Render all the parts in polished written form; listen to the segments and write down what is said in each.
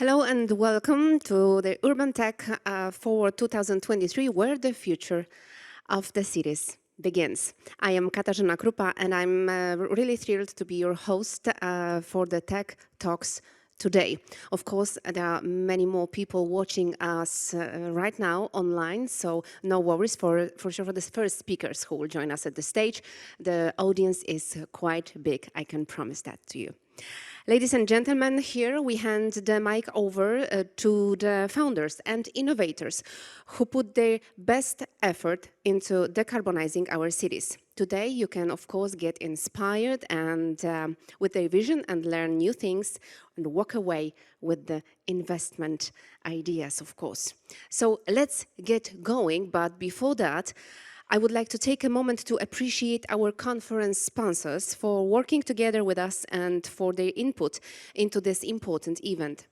Hello and welcome to the Urban Tech Forward 2023, where the future of the cities begins. I am Katarzyna Krupa and I'm really thrilled to be your host for the Tech Talks today. Of course, there are many more people watching us right now online, so no worries for sure for the first speakers who will join us at the stage. The audience is quite big, I can promise that to you. Ladies and gentlemen, here we hand the mic over to the founders and innovators who put their best effort into decarbonizing our cities. Today, you can, of course, get inspired and with their vision and learn new things and walk away with the investment ideas, of course. So let's get going, but before that, I would like to take a moment to appreciate our conference sponsors for working together with us and for their input into this important event.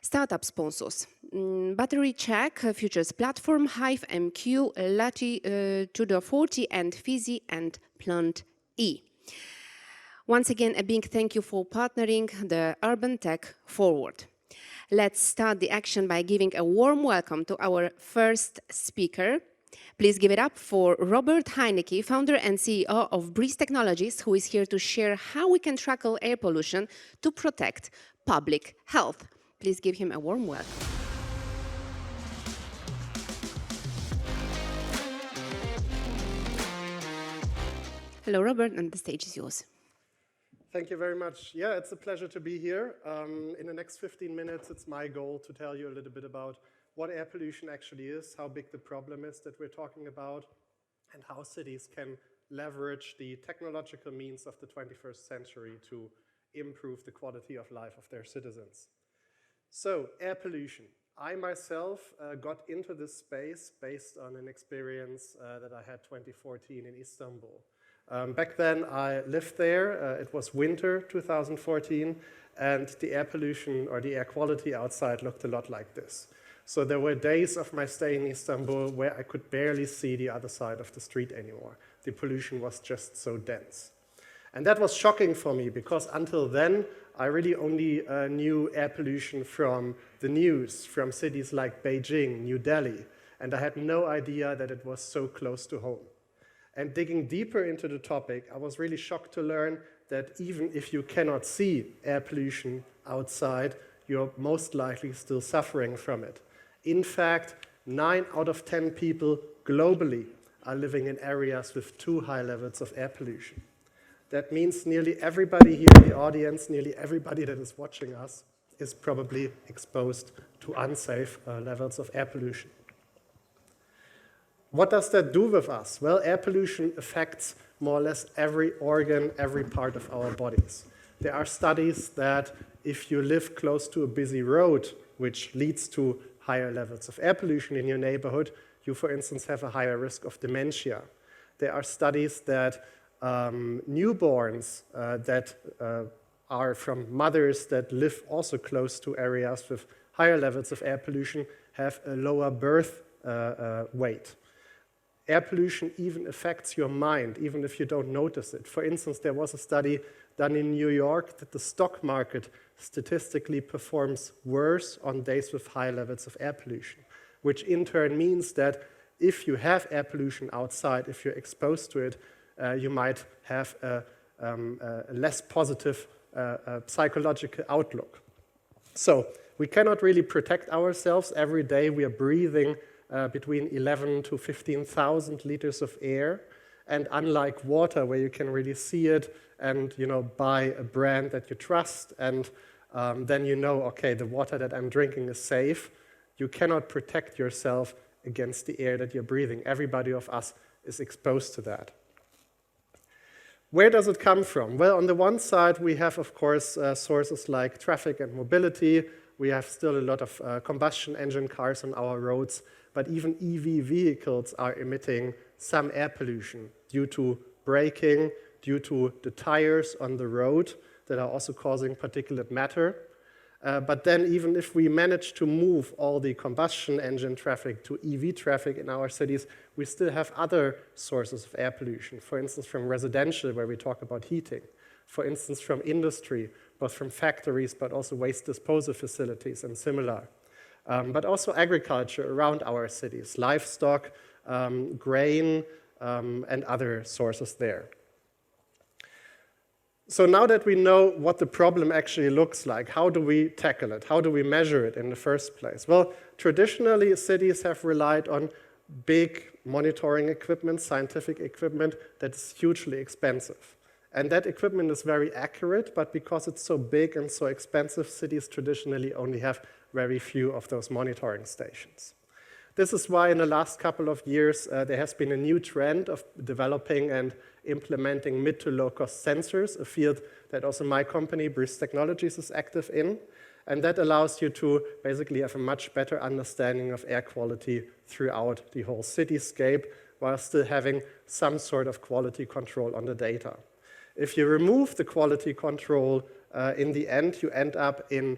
Startup sponsors, Battery Check, Futures Platform, Hive MQ, Latitude 40 and Fizzy and Plant E. Once again, a big thank you for partnering the Urban Tech Forward. Let's start the action by giving a warm welcome to our first speaker. Please give it up for Robert Heinecke, founder and CEO of Technologies, who is here to share how we can tackle air pollution to protect public health. Please give him a warm welcome. Hello, Robert, and the stage is yours. Thank you very much. Yeah, it's a pleasure to be here. In the next 15 minutes, it's my goal to tell you a little bit about what air pollution actually is, how big the problem is that we're talking about, and how cities can leverage the technological means of the 21st century to improve the quality of life of their citizens. So, air pollution. I myself got into this space based on an experience that I had 2014 in Istanbul. Back then, I lived there. It was winter 2014, and the air pollution or the air quality outside looked a lot like this. So there were days of my stay in Istanbul where I could barely see the other side of the street anymore. The pollution was just so dense. And that was shocking for me because until then, I really only knew air pollution from the news, from cities like Beijing, New Delhi, and I had no idea that it was so close to home. And digging deeper into the topic, I was really shocked to learn that even if you cannot see air pollution outside, you're most likely still suffering from it. In fact, 9 out of 10 people globally are living in areas with too high levels of air pollution. That means nearly everybody here in the audience, nearly everybody that is watching us, is probably exposed to unsafe levels of air pollution. What does that do with us? Well, air pollution affects more or less every organ, every part of our bodies. There are studies that if you live close to a busy road, which leads to higher levels of air pollution in your neighborhood, you, for instance, have a higher risk of dementia. There are studies that newborns that are from mothers that live also close to areas with higher levels of air pollution have a lower birth weight. Air pollution even affects your mind, even if you don't notice it. For instance, there was a study done in New York that the stock market statistically performs worse on days with high levels of air pollution, which in turn means that if you have air pollution outside, if you're exposed to it, you might have a less positive psychological outlook. So we cannot really protect ourselves. Every day we are breathing between 11 to 15,000 liters of air. And unlike water, where you can really see it and buy a brand that you trust, and then okay, the water that I'm drinking is safe, you cannot protect yourself against the air that you're breathing. Everybody of us is exposed to that. Where does it come from? Well, on the one side, we have, of course, sources like traffic and mobility. We have still a lot of combustion engine cars on our roads, but even EV vehicles are emitting some air pollution due to braking, due to the tires on the road that are also causing particulate matter. But then even if we manage to move all the combustion engine traffic to EV traffic in our cities, we still have other sources of air pollution. For instance, from residential, where we talk about heating. For instance, from industry, both from factories, but also waste disposal facilities and similar. But also agriculture around our cities, livestock, grain, and other sources there. So now that we know what the problem actually looks like, how do we tackle it? How do we measure it in the first place? Well, traditionally, cities have relied on big monitoring equipment, scientific equipment that is hugely expensive. And that equipment is very accurate, but because it's so big and so expensive, cities traditionally only have very few of those monitoring stations. This is why in the last couple of years, there has been a new trend of developing and implementing mid to low cost sensors, a field that also my company, Bruce Technologies, is active in. And that allows you to basically have a much better understanding of air quality throughout the whole cityscape, while still having some sort of quality control on the data. If you remove the quality control, in the end, you end up in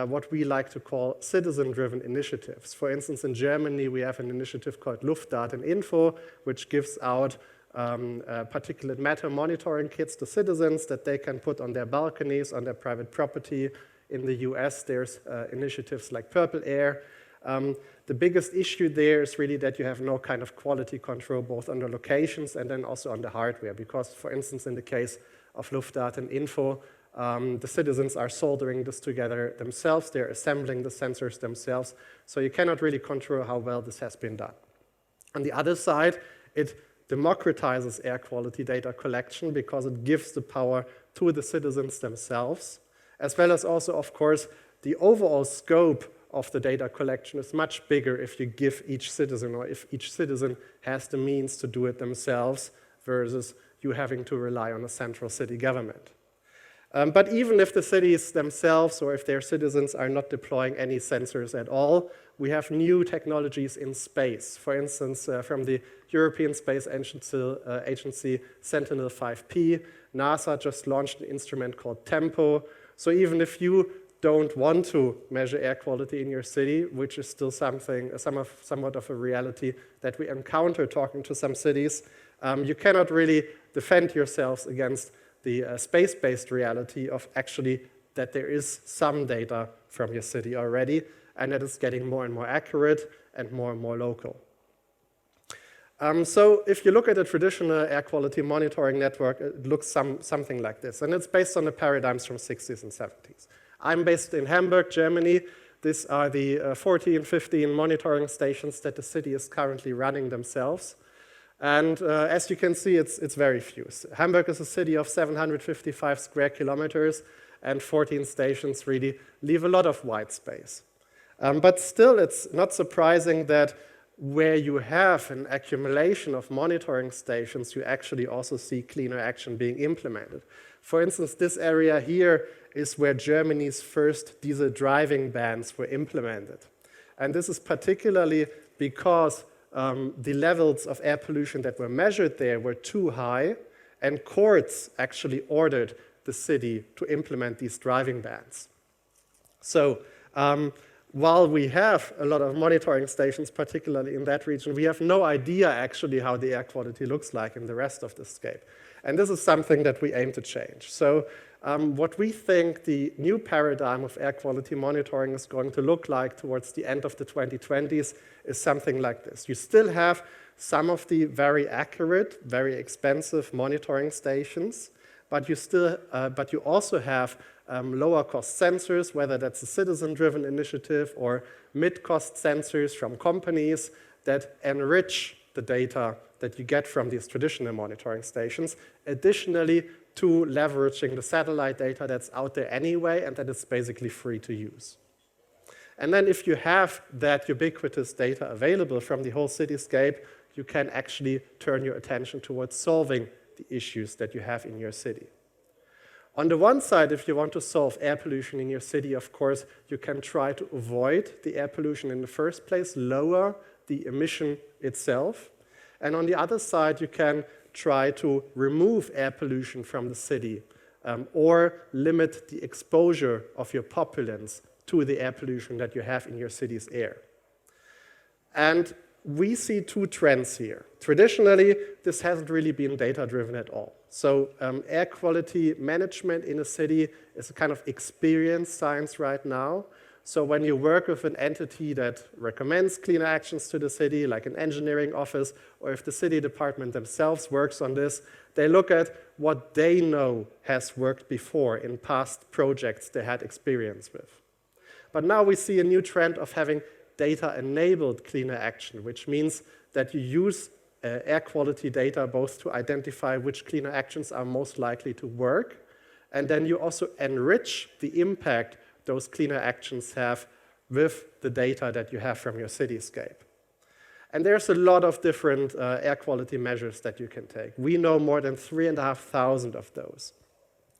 what we like to call citizen-driven initiatives. For instance, in Germany, we have an initiative called Luftdateninfo, which gives out particulate matter monitoring kits to citizens that they can put on their balconies, on their private property. In the US, there's initiatives like Purple Air. The biggest issue there is really that you have no kind of quality control, both on the locations and then also on the hardware. Because, for instance, in the case of Luftdateninfo, the citizens are soldering this together themselves. They're assembling the sensors themselves. So you cannot really control how well this has been done. On the other side, it democratizes air quality data collection because it gives the power to the citizens themselves, as well as also, of course, the overall scope of the data collection is much bigger if you give each citizen, or if each citizen has the means to do it themselves versus you having to rely on a central city government. But even if the cities themselves or if their citizens are not deploying any sensors at all, we have new technologies in space. For instance, from the European Space Agency Sentinel-5P, NASA just launched an instrument called TEMPO. So even if you don't want to measure air quality in your city, which is still somewhat of a reality that we encounter talking to some cities, you cannot really defend yourselves against the space-based reality of actually that there is some data from your city already, and that it's getting more and more accurate and more local. So if you look at a traditional air quality monitoring network, it looks something like this, and it's based on the paradigms from 60s and 70s. I'm based in Hamburg, Germany. These are the 14, 15 monitoring stations that the city is currently running themselves. And as you can see, it's very few. Hamburg is a city of 755 square kilometers, and 14 stations really leave a lot of white space. But still, it's not surprising that where you have an accumulation of monitoring stations, you actually also see cleaner action being implemented. For instance, this area here is where Germany's first diesel driving bans were implemented. And this is particularly because the levels of air pollution that were measured there were too high, and courts actually ordered the city to implement these driving bans. So while we have a lot of monitoring stations, particularly in that region, we have no idea actually how the air quality looks like in the rest of the scape. And this is something that we aim to change. So what we think the new paradigm of air quality monitoring is going to look like towards the end of the 2020s is something like this. You still have some of the very accurate, very expensive monitoring stations, but you also have lower cost sensors, whether that's a citizen-driven initiative or mid-cost sensors from companies that enrich the data that you get from these traditional monitoring stations, additionally to leveraging the satellite data that's out there anyway and that is basically free to use. And then if you have that ubiquitous data available from the whole cityscape, you can actually turn your attention towards solving the issues that you have in your city. On the one side, if you want to solve air pollution in your city, of course, you can try to avoid the air pollution in the first place, lower the emission itself. And on the other side, you can try to remove air pollution from the city or limit the exposure of your populace to the air pollution that you have in your city's air. And we see two trends here. Traditionally, this hasn't really been data-driven at all. So air quality management in a city is a kind of experience science right now. So when you work with an entity that recommends cleaner actions to the city, like an engineering office, or if the city department themselves works on this, they look at what they know has worked before in past projects they had experience with. But now we see a new trend of having data-enabled cleaner action, which means that you use air quality data both to identify which cleaner actions are most likely to work, and then you also enrich the impact those cleaner actions have with the data that you have from your cityscape. And there's a lot of different air quality measures that you can take. We know more than 3,500 of those.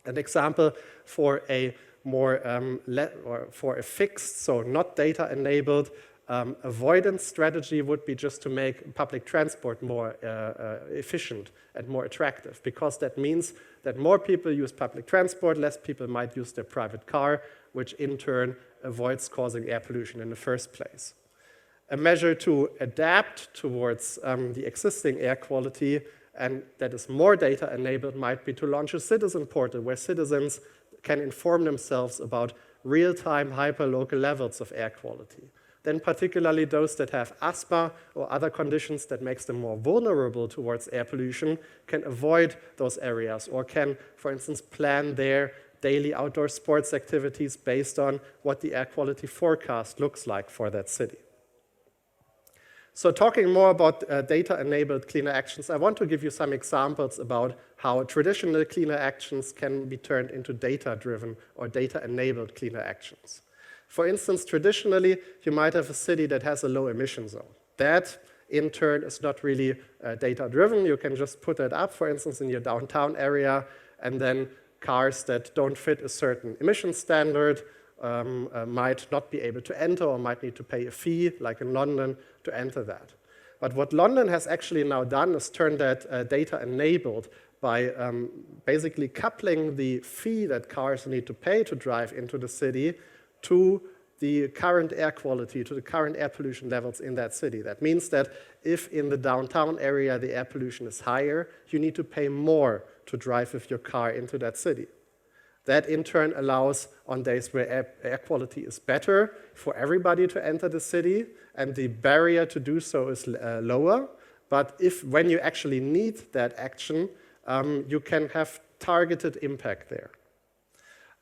An example for a for a fixed, so not data-enabled, avoidance strategy would be just to make public transport more efficient and more attractive, because that means that more people use public transport, less people might use their private car, which in turn avoids causing air pollution in the first place. A measure to adapt towards the existing air quality and that is more data-enabled might be to launch a citizen portal where citizens can inform themselves about real-time hyperlocal levels of air quality. Then particularly those that have asthma or other conditions that makes them more vulnerable towards air pollution can avoid those areas or can, for instance, plan their daily outdoor sports activities based on what the air quality forecast looks like for that city. So talking more about data-enabled cleaner actions, I want to give you some examples about how traditional cleaner actions can be turned into data-driven or data-enabled cleaner actions. For instance, traditionally, you might have a city that has a low emission zone. That, in turn, is not really data-driven. You can just put it up, for instance, in your downtown area, and then cars that don't fit a certain emission standard might not be able to enter or might need to pay a fee, like in London, to enter that. But what London has actually now done is turn that data-enabled by basically coupling the fee that cars need to pay to drive into the city to the current air quality, to the current air pollution levels in that city. That means that if in the downtown area the air pollution is higher, you need to pay more to drive with your car into that city. That in turn allows, on days where air quality is better, for everybody to enter the city, and the barrier to do so is lower. But when you actually need that action, you can have targeted impact there.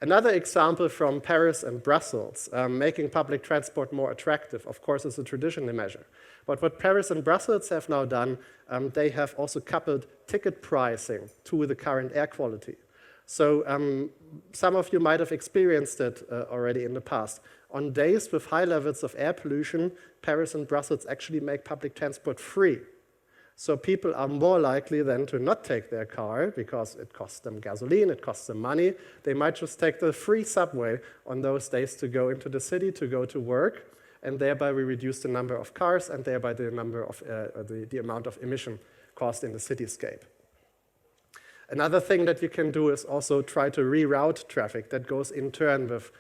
Another example from Paris and Brussels, making public transport more attractive, of course, is a traditional measure. But what Paris and Brussels have now done, they have also coupled ticket pricing to the current air quality. So some of you might have experienced it already in the past. On days with high levels of air pollution, Paris and Brussels actually make public transport free. So people are more likely then to not take their car because it costs them gasoline, it costs them money. They might just take the free subway on those days to go into the city, to go to work, and thereby we reduce the number of cars and thereby the number of the amount of emission caused in the cityscape. Another thing that you can do is also try to reroute traffic that goes in turn with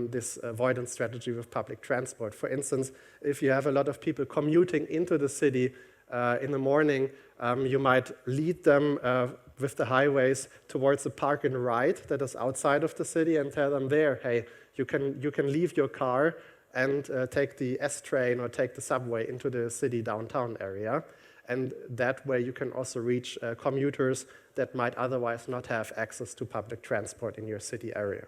this avoidance strategy with public transport. For instance, if you have a lot of people commuting into the city in the morning, you might lead them with the highways towards a park and ride that is outside of the city and tell them there, hey, you can leave your car and take the S train or take the subway into the city downtown area. And that way you can also reach commuters that might otherwise not have access to public transport in your city area.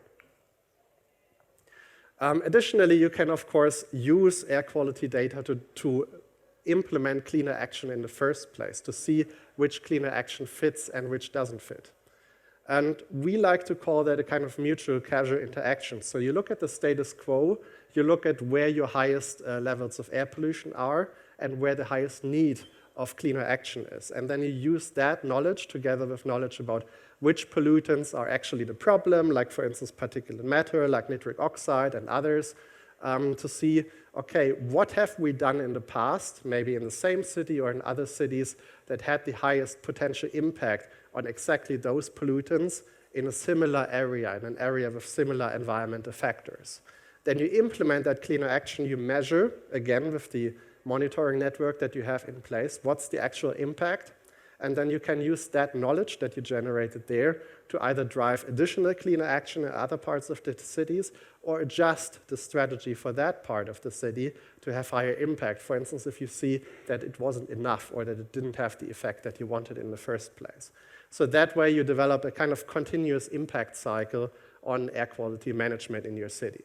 Additionally, you can, of course, use air quality data to implement cleaner action in the first place, to see which cleaner action fits and which doesn't fit. And we like to call that a kind of mutual causal interaction. So you look at the status quo, you look at where your highest levels of air pollution are and where the highest need of cleaner action is. And then you use that knowledge together with knowledge about which pollutants are actually the problem, like for instance particulate matter, like nitric oxide and others, to see, okay, what have we done in the past, maybe in the same city or in other cities that had the highest potential impact on exactly those pollutants in a similar area, in an area with similar environmental factors. Then you implement that cleaner action, you measure, again with the monitoring network that you have in place, what's the actual impact, And then you can use that knowledge that you generated there to either drive additional cleaner action in other parts of the cities or adjust the strategy for that part of the city to have higher impact. For instance, if you see that it wasn't enough or that it didn't have the effect that you wanted in the first place. So that way you develop a kind of continuous impact cycle on air quality management in your city.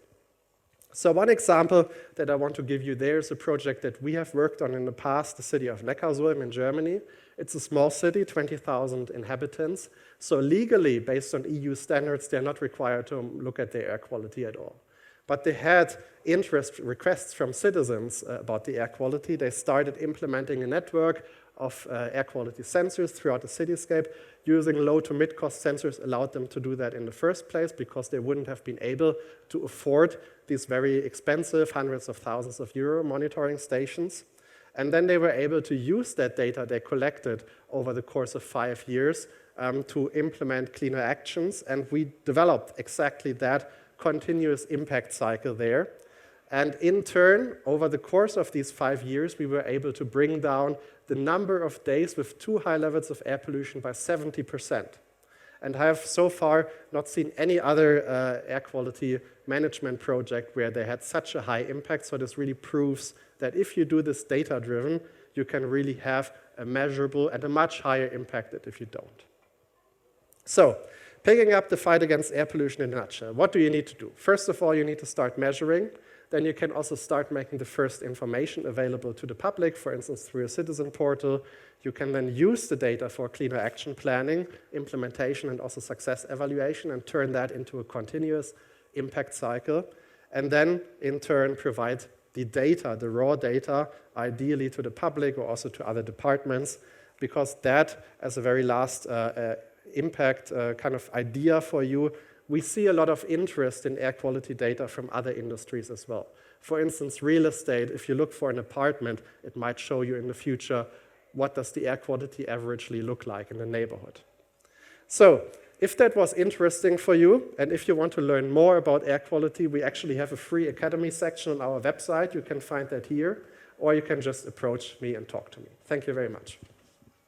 So one example that I want to give you there is a project that we have worked on in the past, the city of Neckarsulm in Germany. It's a small city, 20,000 inhabitants. So legally, based on EU standards, they're not required to look at their air quality at all. But they had interest requests from citizens about the air quality. They started implementing a network of air quality sensors throughout the cityscape. Using low to mid-cost sensors allowed them to do that in the first place because they wouldn't have been able to afford these very expensive hundreds of thousands of euro monitoring stations. And then they were able to use that data they collected over the course of 5 years to implement cleaner actions. And we developed exactly that continuous impact cycle there. And in turn, over the course of these 5 years, we were able to bring down the number of days with too high levels of air pollution by 70%. And I have so far not seen any other air quality management project where they had such a high impact. So this really proves that if you do this data-driven, you can really have a measurable and a much higher impact than if you don't. So, picking up the fight against air pollution in a nutshell, what do you need to do? First of all, you need to start measuring. Then you can also start making the first information available to the public, for instance, through a citizen portal. You can then use the data for cleaner action planning, implementation, and also success evaluation, and turn that into a continuous impact cycle. And then, in turn, provide the data, the raw data, ideally to the public or also to other departments, because that, as a very last impact kind of idea for you, we see a lot of interest in air quality data from other industries as well. For instance, real estate, if you look for an apartment, it might show you in the future what does the air quality averagely look like in the neighborhood. So, if that was interesting for you, and if you want to learn more about air quality, we actually have a free academy section on our website. You can find that here, or you can just approach me and talk to me. Thank you very much.